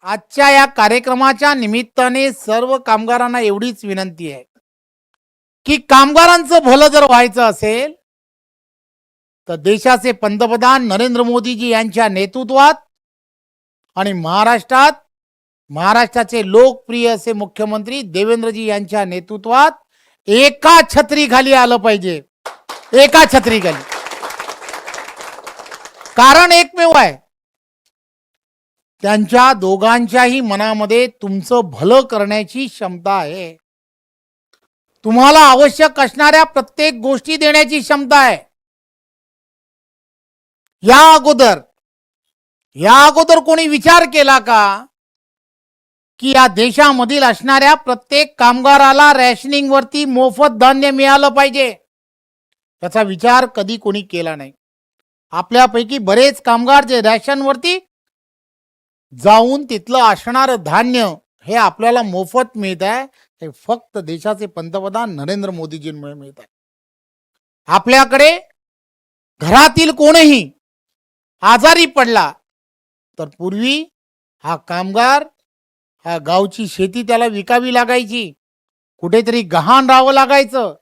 आजच्या या कार्यक्रमाच्या निमित्ताने सर्व कामगारांना एवढीच विनंती आहे की कामगारांचं भलं जर व्हायचं असेल तर देशाचे पंतप्रधान नरेंद्र मोदीजी यांच्या नेतृत्वात आणि महाराष्ट्राचे लोकप्रिय असे मुख्यमंत्री देवेंद्रजी यांच्या नेतृत्वात एका छत्रीखाली आलं पाहिजे. एका छत्रीखाली. कारण एकमेव आहे, त्यांच्या दोघांच्याही मनामध्ये तुमचं भलं करण्याची क्षमता आहे. तुम्हाला आवश्यक असणाऱ्या प्रत्येक गोष्टी देण्याची क्षमता आहे. या अगोदर कोणी विचार केला का की या देशामधील असणाऱ्या प्रत्येक कामगाराला रॅशनिंग वरती मोफत धान्य मिळालं पाहिजे? याचा विचार कधी कोणी केला नाही. आपल्यापैकी बरेच कामगार जे रॅशन वरती जाऊन तिथलं असणारं धान्य हे आपल्याला मोफत मिळत आहे, हे फक्त देशाचे पंतप्रधान नरेंद्र मोदीजींमुळे मिळत आहे. आपल्याकडे घरातील कोणीही आजारी पडला तर पूर्वी हा कामगार, हा गावची शेती त्याला विकावी लागायची, कुठेतरी गहाण राहावं लागायचं.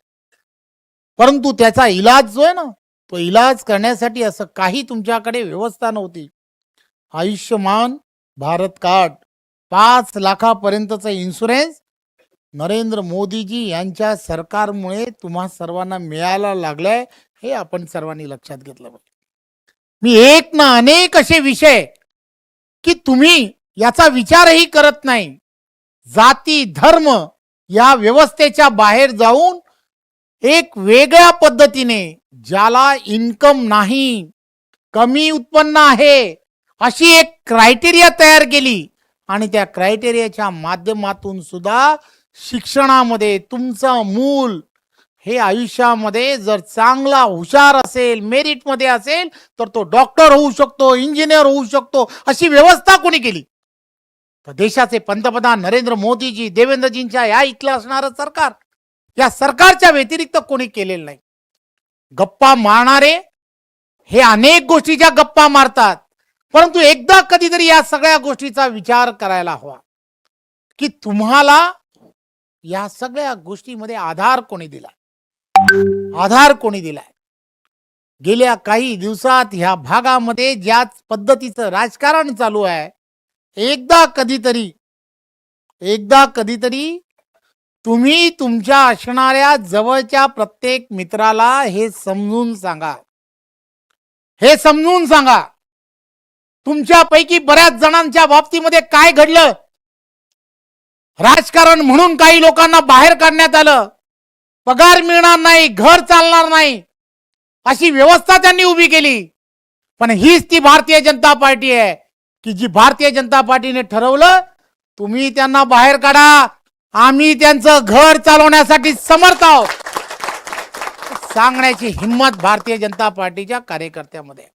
परंतु त्याचा इलाज जो आहे ना, तो इलाज करण्यासाठी असं काही तुमच्याकडे व्यवस्था नव्हती. आयुष्यमान भारत कार्ड, 5 लाखापर्यंतचा इन्शुरन्स नरेंद्र मोदीजी यांच्या सरकारमुळे तुम्हा सर्वांना मिळायला लागलाय, हे आपण सर्वांनी लक्षात घेतलं पाहिजे. मी एक ना अनेक असे विषय की तुम्ही याचा विचारही करत नाही. जाती धर्म या व्यवस्थेच्या बाहेर जाऊन एक वेगळ्या पद्धतीने ज्याला इन्कम नाही, कमी उत्पन्न आहे, अशी एक क्रायटेरिया तयार केली आणि त्या क्रायटेरियाच्या माध्यमातून सुद्धा शिक्षणामध्ये तुमचं मूल हे आयुष्यामध्ये जर चांगला हुशार असेल, मेरिटमध्ये असेल तर तो डॉक्टर होऊ शकतो, इंजिनियर होऊ शकतो, अशी व्यवस्था कोणी केली? तर देशाचे पंतप्रधान नरेंद्र मोदीजी, देवेंद्रजींच्या या इथलं असणारं सरकार, या सरकारच्या व्यतिरिक्त कोणी केलेलं नाही. गप्पा मारणारे हे अनेक गोष्टीच्या गप्पा मारतात, परंतु एकदा कधीतरी या सगळ्या गोष्टीचा विचार करायला हवा की तुम्हाला या सगळ्या गोष्टीमध्ये आधार कोणी दिला? आधार कोणी दिलाय? गेल्या काही दिवसात ह्या भागामध्ये ज्या पद्धतीचं राजकारण चालू आहे, एकदा कधीतरी तुम्ही तुमच्या असणाऱ्या जवळच्या प्रत्येक मित्राला हे समजून सांगा. तुमच्यापैकी बऱ्याच जणांच्या बाबतीमध्ये काय घडलं? राजकारण म्हणून काही लोकांना बाहेर काढण्यात आलं. पगार मिळणार नाही, घर चालणार नाही, अशी व्यवस्था त्यांनी उभी केली. पण हीच ती भारतीय जनता पार्टी आहे की जी भारतीय जनता पार्टीने ठरवलं तुम्ही त्यांना बाहेर काढा, आम्ही त्यांचं घर चालवण्यासाठी समर्थ आहोत, सांगण्याची हिम्मत भारतीय जनता पार्टीच्या कार्यकर्त्यामध्ये.